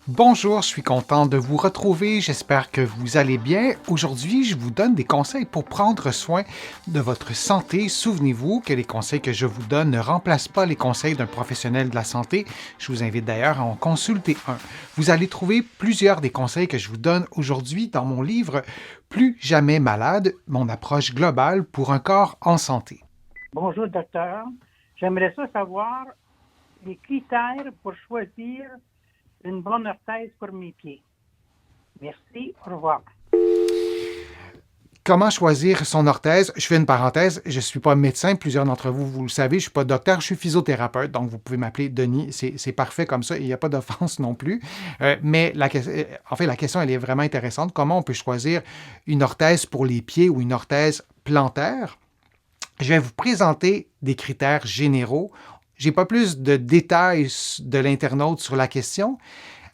Bonjour, je suis content de vous retrouver. J'espère que vous allez bien. Aujourd'hui, je vous donne des conseils pour prendre soin de votre santé. Souvenez-vous que les conseils que je vous donne ne remplacent pas les conseils d'un professionnel de la santé. Je vous invite d'ailleurs à en consulter un. Vous allez trouver plusieurs des conseils que je vous donne aujourd'hui dans mon livre Plus jamais malade, mon approche globale pour un corps en santé. Bonjour, docteur. J'aimerais savoir les critères pour choisir une bonne orthèse pour mes pieds. Merci, au revoir. Comment choisir son orthèse? Je fais une parenthèse, je ne suis pas médecin, plusieurs d'entre vous, vous le savez, je ne suis pas docteur, je suis physiothérapeute, donc vous pouvez m'appeler Denis, c'est parfait comme ça, il n'y a pas d'offense non plus. Mais la question, elle est vraiment intéressante. Comment on peut choisir une orthèse pour les pieds ou une orthèse plantaire? Je vais vous présenter des critères généraux. Je n'ai pas plus de détails de l'internaute sur la question.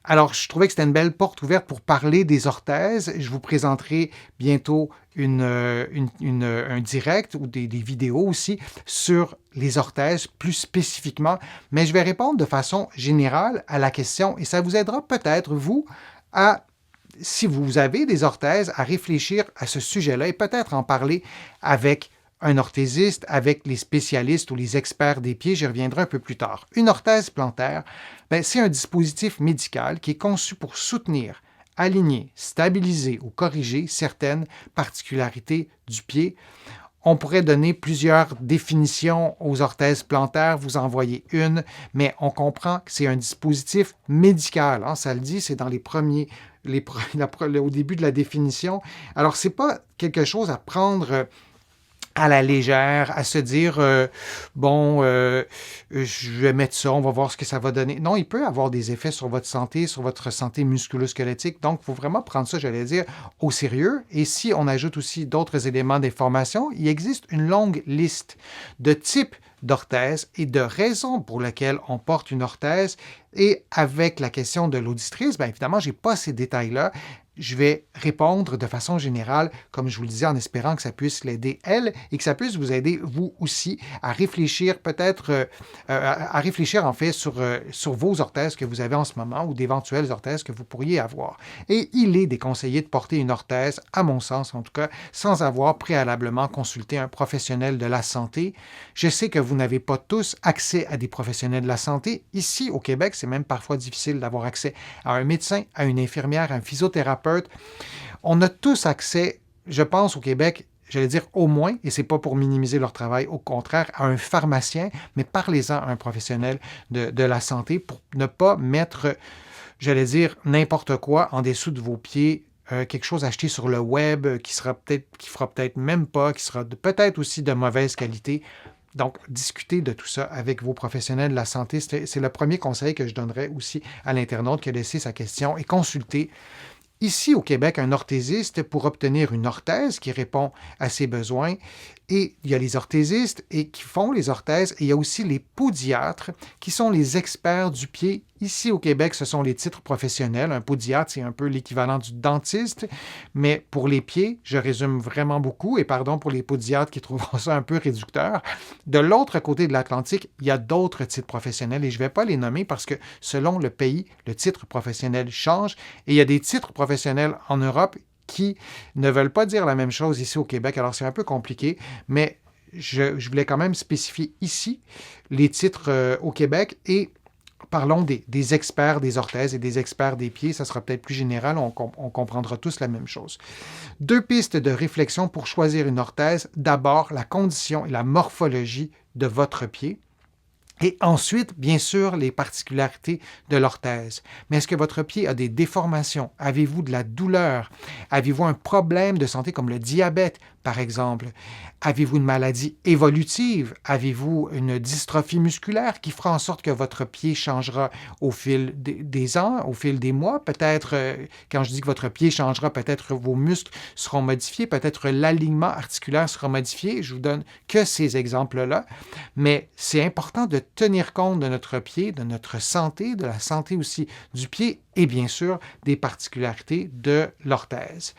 Alors, je trouvais que c'était une belle porte ouverte pour parler des orthèses. Je vous présenterai bientôt un direct ou des vidéos aussi sur les orthèses plus spécifiquement, mais je vais répondre de façon générale à la question et ça vous aidera peut-être, vous, si vous avez des orthèses, à réfléchir à ce sujet-là et peut-être en parler avec un orthésiste, avec les spécialistes ou les experts des pieds, j'y reviendrai un peu plus tard. Une orthèse plantaire, c'est un dispositif médical qui est conçu pour soutenir, aligner, stabiliser ou corriger certaines particularités du pied. On pourrait donner plusieurs définitions aux orthèses plantaires, vous en voyez une, mais on comprend que c'est un dispositif médical. Hein, ça le dit, c'est dans au début de la définition. Alors, ce n'est pas quelque chose à prendre à la légère, à se dire je vais mettre ça, on va voir ce que ça va donner. Non, il peut avoir des effets sur votre santé musculo-squelettique. Donc, il faut vraiment prendre ça, j'allais dire, au sérieux. Et si on ajoute aussi d'autres éléments d'information, il existe une longue liste de types d'orthèses et de raisons pour lesquelles on porte une orthèse. Et avec la question de l'auditrice, bien évidemment, je n'ai pas ces détails-là. Je vais répondre de façon générale, comme je vous le disais, en espérant que ça puisse l'aider elle et que ça puisse vous aider vous aussi à réfléchir peut-être, à réfléchir en fait sur vos orthèses que vous avez en ce moment ou d'éventuelles orthèses que vous pourriez avoir. Et il est déconseillé de porter une orthèse, à mon sens en tout cas, sans avoir préalablement consulté un professionnel de la santé. Je sais que vous n'avez pas tous accès à des professionnels de la santé. Ici, au Québec, c'est même parfois difficile d'avoir accès à un médecin, à une infirmière, à un physiothérapeute. On a tous accès, je pense, au Québec, j'allais dire au moins, et ce n'est pas pour minimiser leur travail, au contraire, à un pharmacien, mais parlez-en à un professionnel de la santé pour ne pas mettre, j'allais dire, n'importe quoi en dessous de vos pieds, quelque chose acheté sur le web qui fera peut-être même pas, qui sera peut-être aussi de mauvaise qualité. Donc, discutez de tout ça avec vos professionnels de la santé. C'est le premier conseil que je donnerais aussi à l'internaute qui a laissé sa question et consultez. Ici, au Québec, un orthésiste, pour obtenir une orthèse qui répond à ses besoins, et il y a les orthésistes qui font les orthèses, et il y a aussi les podiatres qui sont les experts du pied. Ici, au Québec, ce sont les titres professionnels. Un podiatre, c'est un peu l'équivalent du dentiste, mais pour les pieds, je résume vraiment beaucoup, et pardon pour les podiatres qui trouveront ça un peu réducteur. De l'autre côté de l'Atlantique, il y a d'autres titres professionnels, et je ne vais pas les nommer parce que selon le pays, le titre professionnel change, et il y a des titres professionnels en Europe qui ne veulent pas dire la même chose ici au Québec. Alors, c'est un peu compliqué, mais je voulais quand même spécifier ici les titres au Québec et parlons des experts des orthèses et des experts des pieds. Ça sera peut-être plus général, on comprendra tous la même chose. 2 pistes de réflexion pour choisir une orthèse. D'abord, la condition et la morphologie de votre pied. Et ensuite, bien sûr, les particularités de l'orthèse. Mais est-ce que votre pied a des déformations? Avez-vous de la douleur? Avez-vous un problème de santé comme le diabète, par exemple? Avez-vous une maladie évolutive? Avez-vous une dystrophie musculaire qui fera en sorte que votre pied changera au fil des ans, au fil des mois? Peut-être, quand je dis que votre pied changera, peut-être vos muscles seront modifiés, peut-être l'alignement articulaire sera modifié. Je vous donne que ces exemples-là. Mais c'est important de tenir compte de notre pied, de notre santé, de la santé aussi du pied et bien sûr des particularités de l'orthèse.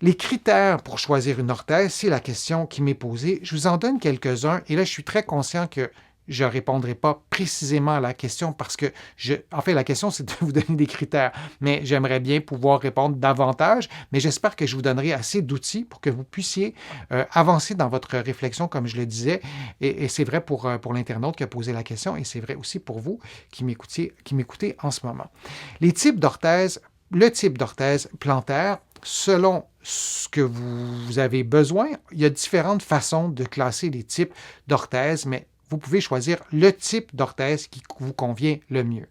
Les critères pour choisir une orthèse, c'est la question qui m'est posée. Je vous en donne quelques-uns et là, je suis très conscient que je ne répondrai pas précisément à la question parce que, en fait, la question, c'est de vous donner des critères, mais j'aimerais bien pouvoir répondre davantage, mais j'espère que je vous donnerai assez d'outils pour que vous puissiez avancer dans votre réflexion, comme je le disais, et c'est vrai pour l'internaute qui a posé la question, et c'est vrai aussi pour vous qui m'écoutez en ce moment. Les types d'orthèse, le type d'orthèse plantaire, selon ce que vous avez besoin, il y a différentes façons de classer les types d'orthèse, mais vous pouvez choisir le type d'orthèse qui vous convient le mieux.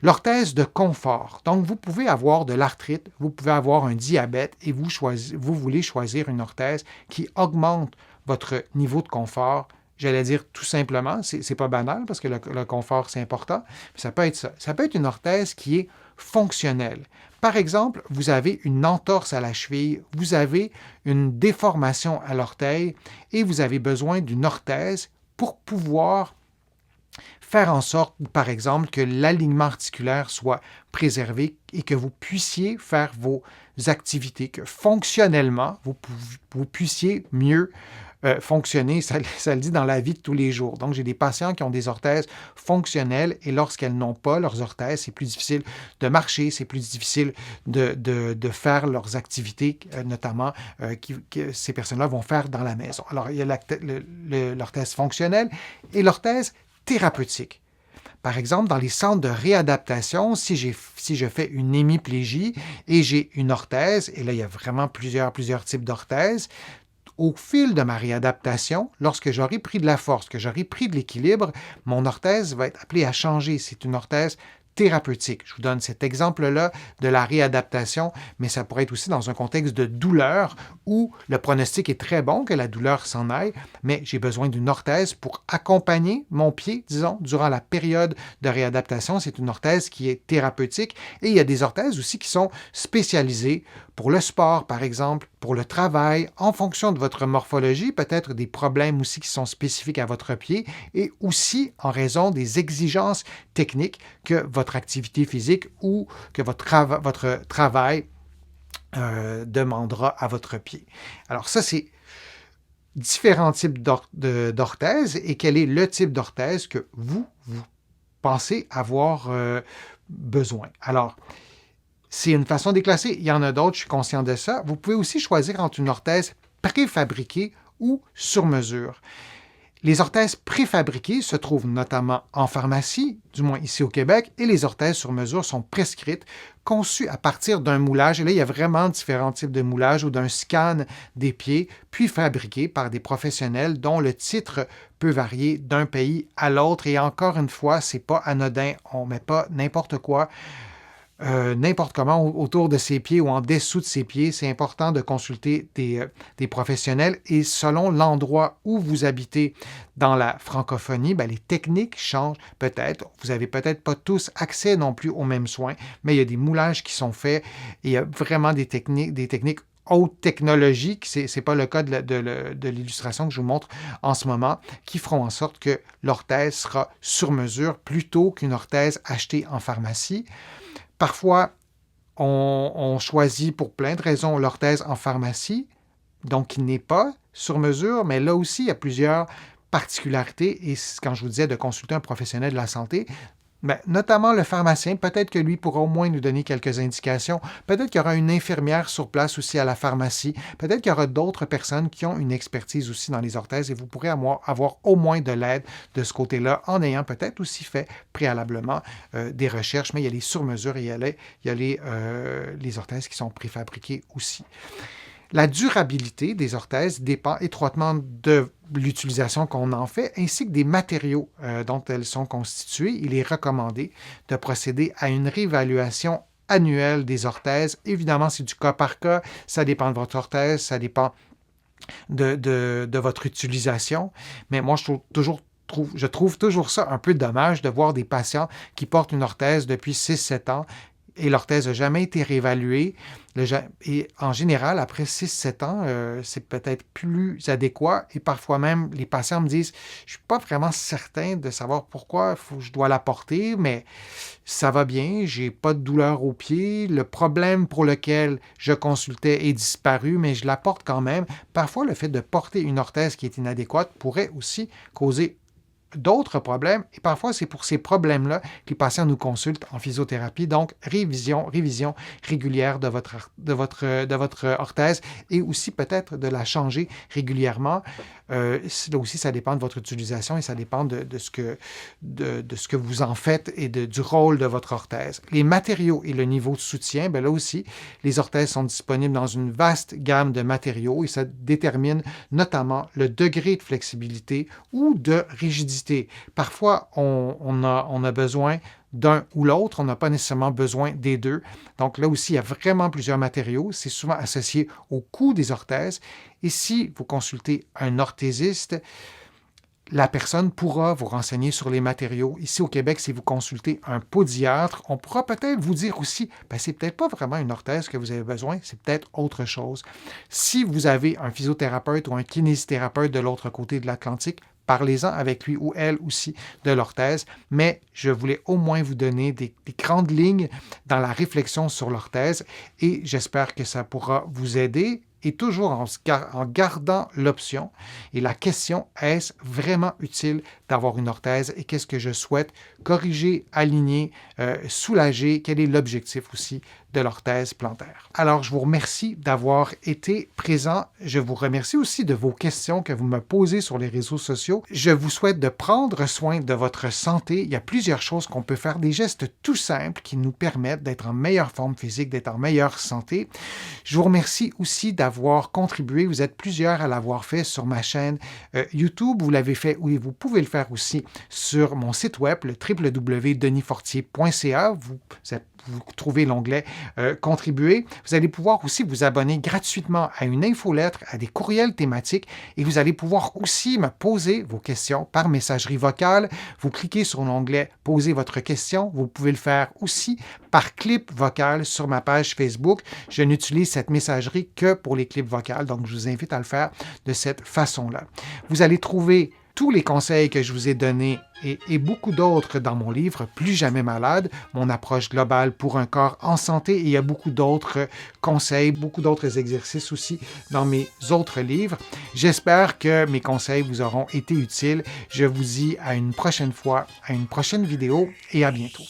L'orthèse de confort. Donc, vous pouvez avoir de l'arthrite, vous pouvez avoir un diabète et vous voulez choisir une orthèse qui augmente votre niveau de confort. J'allais dire tout simplement, c'est pas banal parce que le confort, c'est important, mais ça peut être ça. Ça peut être une orthèse qui est fonctionnelle. Par exemple, vous avez une entorse à la cheville, vous avez une déformation à l'orteil et vous avez besoin d'une orthèse pour pouvoir faire en sorte, par exemple, que l'alignement articulaire soit préservé et que vous puissiez faire vos activités, que fonctionnellement, vous puissiez mieux fonctionner, ça le dit dans la vie de tous les jours. Donc, j'ai des patients qui ont des orthèses fonctionnelles et lorsqu'elles n'ont pas leurs orthèses, c'est plus difficile de marcher, c'est plus difficile de faire leurs activités, notamment que ces personnes-là vont faire dans la maison. Alors, il y a l'orthèse fonctionnelle et l'orthèse thérapeutique. Par exemple, dans les centres de réadaptation, si je fais une hémiplégie et j'ai une orthèse, et là, il y a vraiment plusieurs types d'orthèses, au fil de ma réadaptation, lorsque j'aurai pris de la force, que j'aurai pris de l'équilibre, mon orthèse va être appelée à changer. C'est une orthèse thérapeutique. Je vous donne cet exemple-là de la réadaptation, mais ça pourrait être aussi dans un contexte de douleur où le pronostic est très bon que la douleur s'en aille, mais j'ai besoin d'une orthèse pour accompagner mon pied, disons, durant la période de réadaptation. C'est une orthèse qui est thérapeutique et il y a des orthèses aussi qui sont spécialisées pour le sport, par exemple, pour le travail, en fonction de votre morphologie, peut-être des problèmes aussi qui sont spécifiques à votre pied et aussi en raison des exigences techniques que votre activité physique ou que votre travail demandera à votre pied. Alors ça, c'est différents types d'orthèses et quel est le type d'orthèse que vous pensez avoir besoin. Alors, c'est une façon de les classer. Il y en a d'autres, je suis conscient de ça. Vous pouvez aussi choisir entre une orthèse préfabriquée ou sur mesure. Les orthèses préfabriquées se trouvent notamment en pharmacie, du moins ici au Québec, et les orthèses sur mesure sont prescrites, conçues à partir d'un moulage. Et là, il y a vraiment différents types de moulage ou d'un scan des pieds, puis fabriqués par des professionnels dont le titre peut varier d'un pays à l'autre. Et encore une fois, c'est pas anodin. On ne met pas n'importe quoi. N'importe comment autour de ses pieds ou en dessous de ses pieds. C'est important de consulter des professionnels et selon l'endroit où vous habitez dans la francophonie, les techniques changent peut-être. Vous n'avez peut-être pas tous accès non plus aux mêmes soins, mais il y a des moulages qui sont faits et il y a vraiment des techniques haute technologie, ce n'est pas le cas de l'illustration que je vous montre en ce moment, qui feront en sorte que l'orthèse sera sur mesure plutôt qu'une orthèse achetée en pharmacie. Parfois, on choisit pour plein de raisons l'orthèse en pharmacie, donc qui n'est pas sur mesure, mais là aussi, il y a plusieurs particularités. Et quand je vous disais de consulter un professionnel de la santé, notamment le pharmacien, peut-être que lui pourra au moins nous donner quelques indications. Peut-être qu'il y aura une infirmière sur place aussi à la pharmacie. Peut-être qu'il y aura d'autres personnes qui ont une expertise aussi dans les orthèses et vous pourrez avoir au moins de l'aide de ce côté-là en ayant peut-être aussi fait préalablement des recherches. Mais il y a les sur-mesures et il y a les orthèses qui sont préfabriquées aussi. La durabilité des orthèses dépend étroitement de l'utilisation qu'on en fait, ainsi que des matériaux dont elles sont constituées. Il est recommandé de procéder à une réévaluation annuelle des orthèses. Évidemment, c'est du cas par cas. Ça dépend de votre orthèse, ça dépend de votre utilisation. Mais moi, je trouve toujours ça un peu dommage de voir des patients qui portent une orthèse depuis 6-7 ans et l'orthèse n'a jamais été réévaluée. Et en général, après 6-7 ans, c'est peut-être plus adéquat. Et parfois même, les patients me disent « Je ne suis pas vraiment certain de savoir pourquoi je dois la porter, mais ça va bien, je n'ai pas de douleur au pied. Le problème pour lequel je consultais est disparu, mais je la porte quand même. » Parfois, le fait de porter une orthèse qui est inadéquate pourrait aussi causer d'autres problèmes. Et parfois, c'est pour ces problèmes-là que les patients nous consultent en physiothérapie. Donc, révision régulière de votre orthèse et aussi peut-être de la changer régulièrement. Là aussi, ça dépend de votre utilisation et ça dépend de ce que vous en faites et du rôle de votre orthèse. Les matériaux et le niveau de soutien, bien là aussi, les orthèses sont disponibles dans une vaste gamme de matériaux et ça détermine notamment le degré de flexibilité ou de rigidité. Parfois, on a besoin d'un ou l'autre, on n'a pas nécessairement besoin des deux. Donc là aussi, il y a vraiment plusieurs matériaux. C'est souvent associé au coût des orthèses. Et si vous consultez un orthésiste, la personne pourra vous renseigner sur les matériaux. Ici au Québec, si vous consultez un podiatre, on pourra peut-être vous dire aussi, c'est peut-être pas vraiment une orthèse que vous avez besoin, c'est peut-être autre chose. Si vous avez un physiothérapeute ou un kinésithérapeute de l'autre côté de l'Atlantique, parlez-en avec lui ou elle aussi de l'orthèse, mais je voulais au moins vous donner des grandes lignes dans la réflexion sur l'orthèse et j'espère que ça pourra vous aider et toujours en gardant l'option et la question, est-ce vraiment utile d'avoir une orthèse et qu'est-ce que je souhaite corriger, aligner, soulager, quel est l'objectif aussi de l'orthèse plantaire. Alors, je vous remercie d'avoir été présent. Je vous remercie aussi de vos questions que vous me posez sur les réseaux sociaux. Je vous souhaite de prendre soin de votre santé. Il y a plusieurs choses qu'on peut faire, des gestes tout simples qui nous permettent d'être en meilleure forme physique, d'être en meilleure santé. Je vous remercie aussi d'avoir contribué. Vous êtes plusieurs à l'avoir fait sur ma chaîne YouTube. Vous l'avez fait, oui, vous pouvez le faire aussi sur mon site web, le www.denisfortier.ca. Vous trouvez l'onglet Contribuer. Vous allez pouvoir aussi vous abonner gratuitement à une infolettre, à des courriels thématiques et vous allez pouvoir aussi me poser vos questions par messagerie vocale. Vous cliquez sur l'onglet Poser votre question. Vous pouvez le faire aussi par clip vocal sur ma page Facebook. Je n'utilise cette messagerie que pour les clips vocales, donc je vous invite à le faire de cette façon-là. Vous allez trouver tous les conseils que je vous ai donnés et beaucoup d'autres dans mon livre « Plus jamais malade », mon approche globale pour un corps en santé. Et il y a beaucoup d'autres conseils, beaucoup d'autres exercices aussi dans mes autres livres. J'espère que mes conseils vous auront été utiles. Je vous dis à une prochaine fois, à une prochaine vidéo et à bientôt.